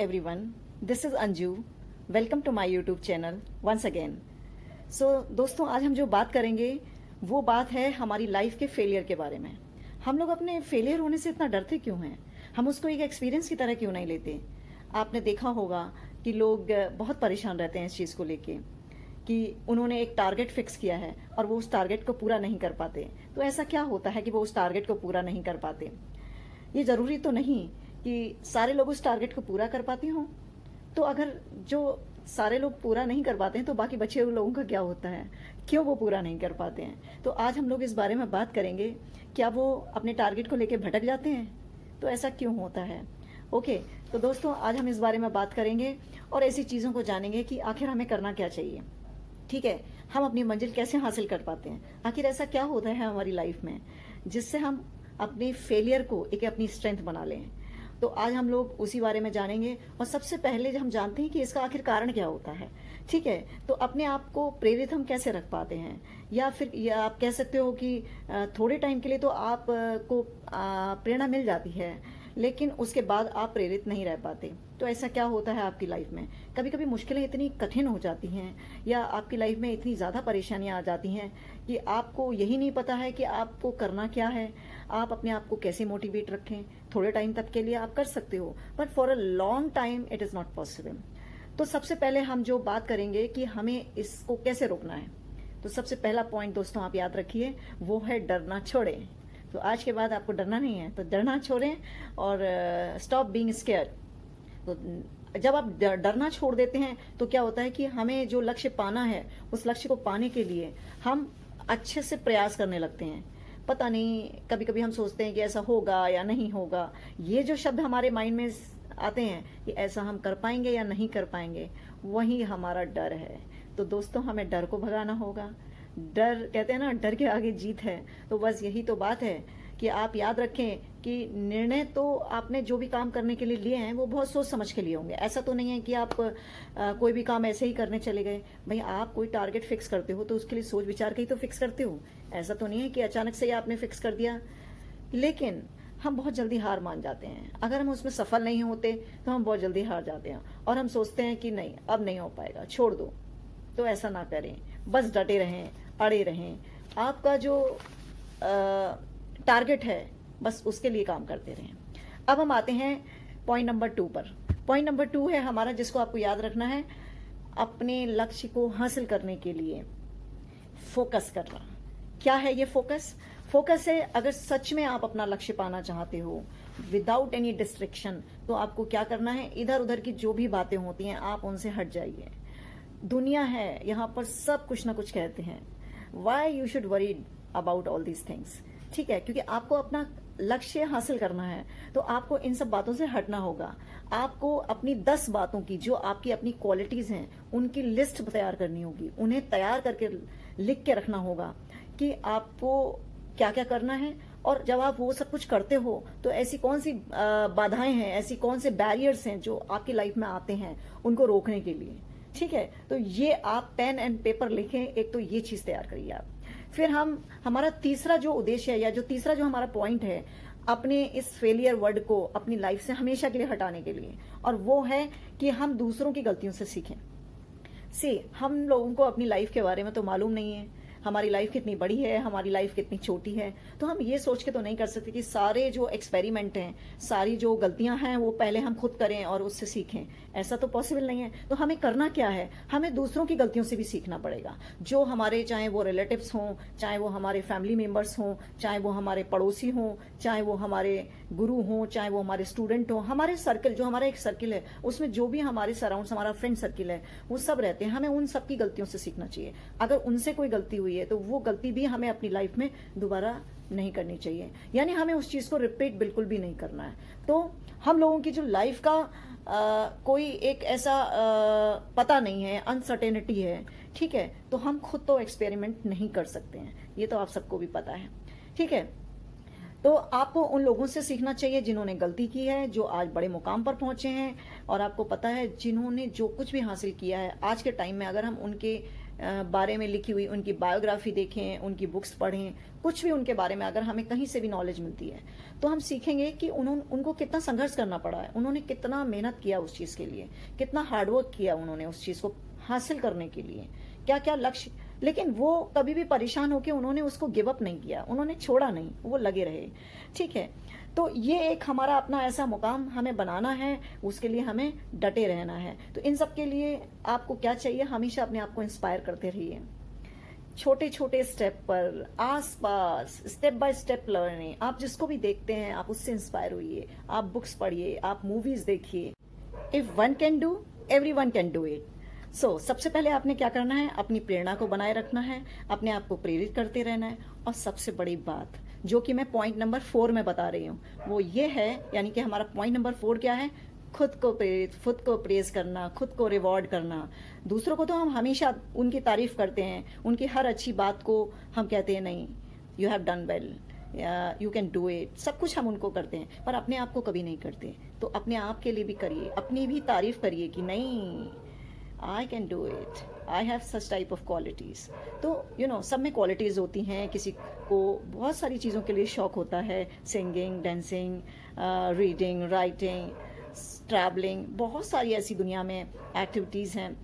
everyone, this is Anju. Welcome to my YouTube channel once again. So दोस्तों आज हम जो बात करेंगे वो बात है हमारी लाइफ के फेलियर के बारे में। हम लोग अपने फेलियर होने से इतना डरते क्यों हैं? हम उसको एक एक्सपीरियंस की तरह क्यों नहीं लेते? आपने देखा होगा कि लोग बहुत परेशान रहते हैं इस चीज़ को लेके कि उन्होंने एक टारगेट फिक्स किया है और वो उस टारगेट को पूरा नहीं कर पाते। तो ऐसा क्या होता है कि वो उस टारगेट को पूरा नहीं कर पाते? ये ज़रूरी तो नहीं कि सारे लोग उस टारगेट को पूरा कर पाते हों। तो अगर जो सारे लोग पूरा नहीं कर पाते हैं तो बाकी बचे हुए लोगों का क्या होता है, क्यों वो पूरा नहीं कर पाते हैं? तो आज हम लोग इस बारे में बात करेंगे, क्या वो अपने टारगेट को लेकर भटक जाते हैं? तो ऐसा क्यों होता है? ओके, तो दोस्तों आज हम इस बारे में बात करेंगे और ऐसी चीज़ों को जानेंगे कि आखिर हमें करना क्या चाहिए। ठीक है, हम अपनी मंजिल कैसे हासिल कर पाते हैं? आखिर ऐसा क्या होता है हमारी लाइफ में जिससे हम अपने फेलियर को एक अपनी स्ट्रेंथ बना लें? तो आज हम लोग उसी बारे में जानेंगे और सबसे पहले हम जानते हैं कि इसका आखिर कारण क्या होता है। ठीक है, तो अपने आप को प्रेरित हम कैसे रख पाते हैं, या फिर आप कह सकते हो कि थोड़े टाइम के लिए तो आप को प्रेरणा मिल जाती है लेकिन उसके बाद आप प्रेरित नहीं रह पाते। तो ऐसा क्या होता है आपकी लाइफ में? कभी कभी मुश्किलें इतनी कठिन हो जाती हैं या आपकी लाइफ में इतनी ज़्यादा परेशानियां आ जाती हैं कि आपको यही नहीं पता है कि आपको करना क्या है, आप अपने आप को कैसे मोटिवेट रखें। थोड़े टाइम तक के लिए आप कर सकते हो but for a long time it is not possible. तो सबसे पहले हम जो बात करेंगे कि हमें इसको कैसे रोकना है, तो सबसे पहला पॉइंट दोस्तों आप याद रखिए, वो है डरना छोड़ें। तो आज के बाद आपको डरना नहीं है, तो डरना छोड़ें और स्टॉप बीइंग स्केयर्ड। तो जब आप डरना छोड़ देते हैं तो क्या होता है कि हमें जो लक्ष्य पाना है उस लक्ष्य को पाने के लिए हम अच्छे से प्रयास करने लगते हैं। पता नहीं, कभी कभी हम सोचते हैं कि ऐसा होगा या नहीं होगा। ये जो शब्द हमारे माइंड में आते हैं कि ऐसा हम कर पाएंगे या नहीं कर पाएंगे, वही हमारा डर है। तो दोस्तों हमें डर को भगाना होगा। डर, कहते हैं ना, डर के आगे जीत है। तो बस यही तो बात है कि आप याद रखें कि निर्णय तो आपने जो भी काम करने के लिए लिए हैं वो बहुत सोच समझ के लिए होंगे। ऐसा तो नहीं है कि आप कोई भी काम ऐसे ही करने चले गए। भाई आप कोई टारगेट फिक्स करते हो तो उसके लिए सोच विचार के ही तो फिक्स करते हो। ऐसा तो नहीं है कि अचानक से ही आपने फिक्स कर दिया। लेकिन हम बहुत जल्दी हार मान जाते हैं। अगर हम उसमें सफल नहीं होते तो हम बहुत जल्दी हार जाते हैं और हम सोचते हैं कि नहीं, अब नहीं हो पाएगा, छोड़ दो। तो ऐसा ना करें, बस डटे रहें, अड़े रहें। आपका जो टारगेट है बस उसके लिए काम करते रहें। अब हम आते हैं पॉइंट नंबर 2 पर। पॉइंट नंबर 2 है हमारा, जिसको आपको याद रखना है, अपने लक्ष्य को हासिल करने के लिए फोकस करना। क्या है ये फोकस? फोकस है, अगर सच में आप अपना लक्ष्य पाना चाहते हो विदाउट एनी डिस्ट्रैक्शन, तो आपको क्या करना है, इधर उधर की जो भी बातें होती हैं आप उनसे हट जाइए। दुनिया है, यहाँ पर सब कुछ ना कुछ कहते हैं। Why you should worry about all these things? ठीक है, क्योंकि आपको अपना लक्ष्य हासिल करना है तो आपको इन सब बातों से हटना होगा। आपको अपनी 10 बातों की, जो आपकी अपनी क्वालिटीज हैं, उनकी लिस्ट तैयार करनी होगी। उन्हें तैयार करके लिख के रखना होगा कि आपको क्या क्या करना है। और जब आप वो सब कुछ करते हो तो ऐसी कौन सी बाधाएं हैं, ऐसी कौन से बैरियर्स हैं जो आपकी लाइफ में आते हैं उनको रोकने के लिए। ठीक है, तो ये आप पेन एंड पेपर लिखें, एक तो ये चीज तैयार करिए आप। फिर हमारा तीसरा जो उद्देश्य है, या जो तीसरा जो हमारा पॉइंट है अपने इस फेलियर वर्ड को अपनी लाइफ से हमेशा के लिए हटाने के लिए, और वो है कि हम दूसरों की गलतियों से सीखें। हम लोगों को अपनी लाइफ के बारे में तो मालूम नहीं है, हमारी लाइफ कितनी बड़ी है, हमारी लाइफ कितनी छोटी है। तो हम ये सोच के तो नहीं कर सकते कि सारे जो एक्सपेरिमेंट हैं, सारी जो गलतियां हैं वो पहले हम खुद करें और उससे सीखें। ऐसा तो पॉसिबल नहीं है। तो हमें करना क्या है, हमें दूसरों की गलतियों से भी सीखना पड़ेगा। जो हमारे, चाहे वो रिलेटिव्स हों, चाहे वो हमारे फैमिली मेंबर्स हों, चाहे वो हमारे पड़ोसी हों, चाहे वो हमारे गुरु हों, चाहे वो हमारे स्टूडेंट हों, हमारे सर्कल, जो हमारा एक सर्किल है उसमें जो भी हमारे सराउंड्स, हमारा फ्रेंड सर्किल है, वो सब रहते हैं। हमें उन सब की गलतियों से सीखना चाहिए। अगर उनसे कोई गलती हुई है तो वो गलती भी हमें अपनी लाइफ में दोबारा नहीं करनी चाहिए, यानी हमें उस चीज को रिपीट बिल्कुल भी नहीं करना है। तो हम लोगों की जो लाइफ का कोई एक ऐसा पता नहीं है, अनसर्टेनिटी है। ठीक है, तो हम खुद तो एक्सपेरिमेंट नहीं कर सकते हैं, ये तो आप सबको भी पता है। ठीक है, तो आपको उन लोगों से सीखना चाहिए जिन्होंने गलती की है, जो आज बड़े मुकाम पर पहुंचे हैं। और आपको पता है जिन्होंने जो कुछ भी हासिल किया है आज के टाइम में, अगर हम उनके बारे में लिखी हुई उनकी बायोग्राफी देखें, उनकी बुक्स पढ़ें, कुछ भी उनके बारे में अगर हमें कहीं से भी नॉलेज मिलती है तो हम सीखेंगे कि उनको कितना संघर्ष करना पड़ा है, उन्होंने कितना मेहनत किया उस चीज़ के लिए, कितना हार्डवर्क किया उन्होंने उस चीज़ को हासिल करने के लिए, क्या क्या लक्ष्य। लेकिन वो कभी भी परेशान होकर उन्होंने उसको गिव अप नहीं किया, उन्होंने छोड़ा नहीं, वो लगे रहे। ठीक है, तो ये एक हमारा अपना ऐसा मुकाम हमें बनाना है, उसके लिए हमें डटे रहना है। तो इन सब के लिए आपको क्या चाहिए, हमेशा अपने आप को इंस्पायर करते रहिए, छोटे छोटे स्टेप पर, आसपास, स्टेप बाय स्टेप लर्निंग। आप जिसको भी देखते हैं आप उससे इंस्पायर होइए, आप बुक्स पढ़िए, आप मूवीज देखिए। If one can do, everyone can do it. So सबसे पहले आपने क्या करना है, अपनी प्रेरणा को बनाए रखना है, अपने आप को प्रेरित करते रहना है। और सबसे बड़ी बात जो कि मैं पॉइंट नंबर 4 में बता रही हूँ वो ये है, यानी कि हमारा पॉइंट नंबर 4 क्या है, खुद को प्रेरित, खुद को प्रेज करना, खुद को रिवॉर्ड करना। दूसरों को तो हम हमेशा उनकी तारीफ करते हैं, उनकी हर अच्छी बात को हम कहते हैं नहीं, you have done well, you can do it, सब कुछ हम उनको करते हैं, पर अपने आप को कभी नहीं करते। तो अपने आप के लिए भी करिए, अपनी भी तारीफ करिए कि नहीं, I can do it, I have such type of qualities. तो सब में क्वालिटीज़ होती हैं। किसी को बहुत सारी चीज़ों के लिए शौक होता है, singing, dancing, reading, writing, travelling, बहुत सारी ऐसी दुनिया में एक्टिविटीज़ हैं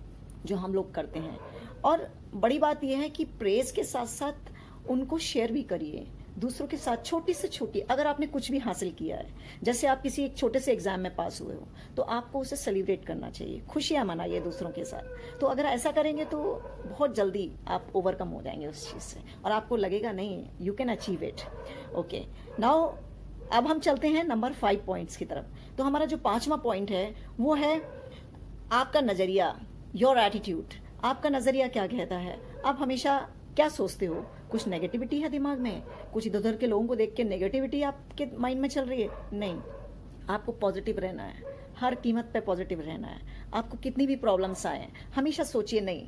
जो हम लोग करते हैं। और बड़ी बात यह है कि प्रेज के साथ साथ उनको शेयर भी करिए दूसरों के साथ। छोटी से छोटी, अगर आपने कुछ भी हासिल किया है, जैसे आप किसी एक छोटे से एग्जाम में पास हुए हो, तो आपको उसे सेलिब्रेट करना चाहिए, खुशियां मनाइए दूसरों के साथ। तो अगर ऐसा करेंगे तो बहुत जल्दी आप ओवरकम हो जाएंगे उस चीज़ से, और आपको लगेगा नहीं, you can achieve it. Okay, now अब हम चलते हैं नंबर 5 पॉइंट्स की तरफ। तो हमारा जो 5वां पॉइंट है वो है आपका नज़रिया, योर एटीट्यूड। आपका नज़रिया क्या कहता है, आप हमेशा क्या सोचते हो? कुछ नेगेटिविटी है दिमाग में, कुछ इधर उधर के लोगों को देख के नेगेटिविटी आपके माइंड में चल रही है? नहीं, आपको पॉजिटिव रहना है, हर कीमत पे पॉजिटिव रहना है। आपको कितनी भी प्रॉब्लम्स आए, हमेशा सोचिए नहीं,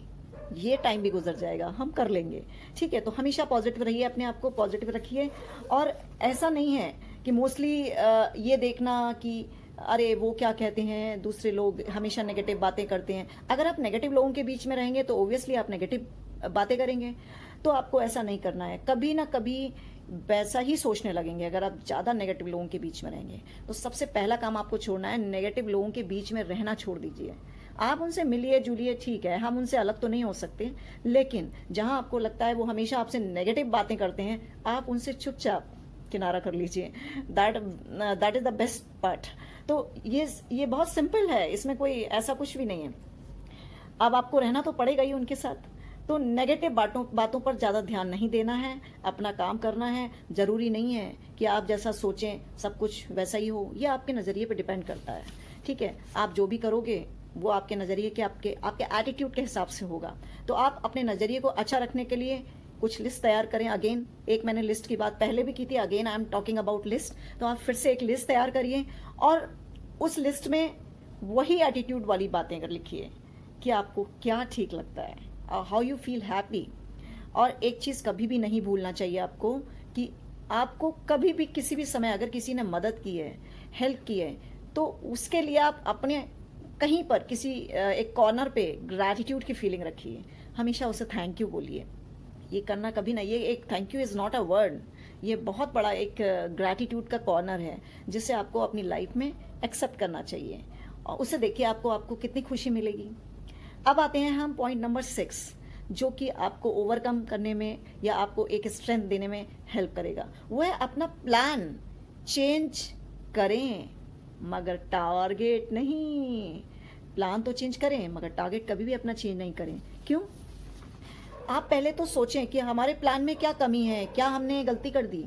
ये टाइम भी गुजर जाएगा, हम कर लेंगे। ठीक है, तो हमेशा पॉजिटिव रहिए, अपने आप को पॉजिटिव रखिए। और ऐसा नहीं है कि मोस्टली ये देखना कि अरे वो क्या कहते हैं, दूसरे लोग हमेशा नेगेटिव बातें करते हैं। अगर आप नेगेटिव लोगों के बीच में रहेंगे तो ओब्वियसली आप नेगेटिव बातें करेंगे। तो आपको ऐसा नहीं करना है, कभी ना कभी वैसा ही सोचने लगेंगे अगर आप ज़्यादा नेगेटिव लोगों के बीच में रहेंगे। तो सबसे पहला काम आपको छोड़ना है, नेगेटिव लोगों के बीच में रहना छोड़ दीजिए। आप उनसे मिलिए जुलिए, ठीक है, हम उनसे अलग तो नहीं हो सकते, लेकिन जहां आपको लगता है वो हमेशा आपसे नेगेटिव बातें करते हैं, आप उनसे चुपचाप किनारा कर लीजिए। That is the best part. तो ये बहुत सिंपल है, इसमें कोई ऐसा कुछ भी नहीं है। अब आपको रहना तो पड़ेगा ही उनके साथ, तो नेगेटिव बातों पर ज़्यादा ध्यान नहीं देना है, अपना काम करना है। ज़रूरी नहीं है कि आप जैसा सोचें सब कुछ वैसा ही हो, ये आपके नज़रिए पे डिपेंड करता है। ठीक है, आप जो भी करोगे वो आपके नज़रिए के, आपके एटीट्यूड के हिसाब से होगा। तो आप अपने नज़रिए को अच्छा रखने के लिए कुछ लिस्ट तैयार करें। अगेन, एक मैंने लिस्ट की बात पहले भी की थी, again I am talking about list. तो आप फिर से एक लिस्ट तैयार करिए और उस लिस्ट में वही एटीट्यूड वाली बातें कर लिखिए कि आपको क्या ठीक लगता है, हाउ यू फील हैप्पी। और एक चीज़ कभी भी नहीं भूलना चाहिए आपको कि आपको कभी भी किसी भी समय अगर किसी ने मदद की है, हेल्प की है, तो उसके लिए आप अपने कहीं पर किसी एक कॉर्नर पे ग्रैटिट्यूड की फीलिंग रखिए, हमेशा उसे थैंक यू बोलिए। ये करना कभी ना, ये एक thank you is not a word, ये बहुत बड़ा एक ग्रैटिट्यूड का कॉर्नर है जिसे आपको अपनी लाइफ में एक्सेप्ट करना चाहिए। और उसे देखिए आपको कितनी खुशी मिलेगी। अब आते हैं हम पॉइंट नंबर 6, जो कि आपको ओवरकम करने में या आपको एक स्ट्रेंथ देने में हेल्प करेगा। वो है अपना प्लान चेंज करें मगर टारगेट नहीं। प्लान तो चेंज करें मगर टारगेट कभी भी अपना चेंज नहीं करें। क्यों? आप पहले तो सोचें कि हमारे प्लान में क्या कमी है, क्या हमने गलती कर दी।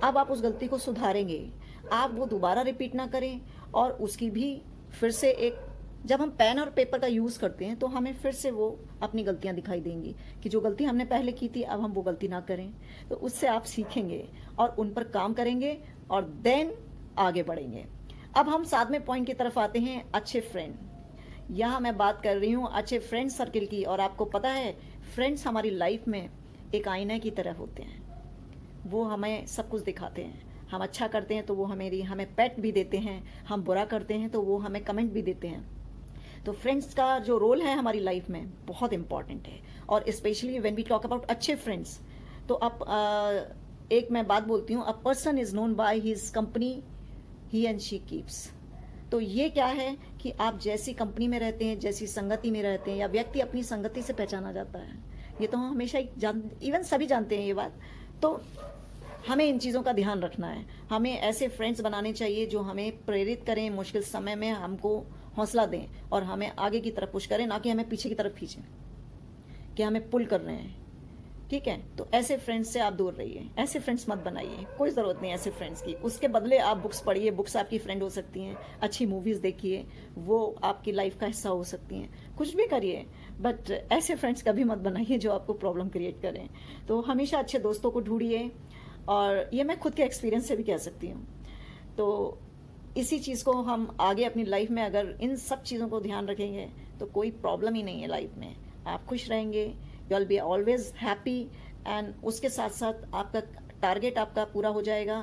अब आप उस गलती को सुधारेंगे, आप वो दोबारा रिपीट ना करें। और उसकी भी फिर से एक, जब हम पेन और पेपर का यूज़ करते हैं तो हमें फिर से वो अपनी गलतियां दिखाई देंगी कि जो गलती हमने पहले की थी अब हम वो गलती ना करें। तो उससे आप सीखेंगे और उन पर काम करेंगे और देन आगे बढ़ेंगे। अब हम 7वें पॉइंट की तरफ आते हैं, अच्छे फ्रेंड। यहाँ मैं बात कर रही हूँ अच्छे फ्रेंड सर्कल की। और आपको पता है फ्रेंड्स हमारी लाइफ में एक आईने की तरह होते हैं, वो हमें सब कुछ दिखाते हैं। हम अच्छा करते हैं तो वो हमें पैट भी देते हैं, हम बुरा करते हैं तो वो हमें कमेंट भी देते हैं। तो फ्रेंड्स का जो रोल है हमारी लाइफ में बहुत इंपॉर्टेंट है, और specially when we talk about अच्छे फ्रेंड्स, तो अब एक मैं बात बोलती हूँ, a person is known by his company he and she keeps. तो ये क्या है कि आप जैसी कंपनी में रहते हैं, जैसी संगति में रहते हैं, या व्यक्ति अपनी संगति से पहचाना जाता है। ये तो हम हमेशा इवन सभी जानते हैं ये बात। तो हमें इन चीज़ों का ध्यान रखना है। हमें ऐसे फ्रेंड्स बनाने चाहिए जो हमें प्रेरित करें, मुश्किल समय में हमको हौसला दें और हमें आगे की तरफ पुश करें, ना कि हमें पीछे की तरफ खींचें कि हमें पुल कर रहे हैं। ठीक है, तो ऐसे फ्रेंड्स से आप दूर रहिए, ऐसे फ्रेंड्स मत बनाइए, कोई ज़रूरत नहीं ऐसे फ्रेंड्स की। उसके बदले आप बुक्स पढ़िए, बुक्स आपकी फ्रेंड हो सकती हैं, अच्छी मूवीज़ देखिए, वो आपकी लाइफ का हिस्सा हो सकती हैं, कुछ भी करिए, बट ऐसे फ्रेंड्स कभी मत बनाइए जो आपको प्रॉब्लम क्रिएट करें। तो हमेशा अच्छे दोस्तों को ढूंढिए, और ये मैं खुद के एक्सपीरियंस से भी कह सकती हूँ। तो इसी चीज़ को हम आगे अपनी लाइफ में अगर इन सब चीज़ों को ध्यान रखेंगे तो कोई प्रॉब्लम ही नहीं है लाइफ में। आप खुश रहेंगे, you will be always happy, and उसके साथ साथ आपका टारगेट आपका पूरा हो जाएगा।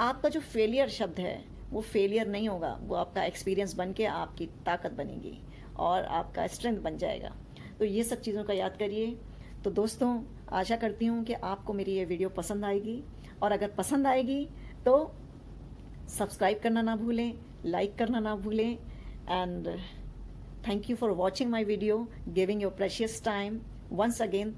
आपका जो फेलियर शब्द है वो फेलियर नहीं होगा, वो आपका एक्सपीरियंस बन के आपकी ताकत बनेगी और आपका स्ट्रेंथ बन जाएगा। तो ये सब चीज़ों का याद करिए। तो दोस्तों, आशा करती हूँ कि आपको मेरी ये वीडियो पसंद आएगी, और अगर पसंद आएगी तो सब्सक्राइब करना ना भूलें, लाइक करना ना भूलें, and thank you for watching my video, giving your precious time. Once again,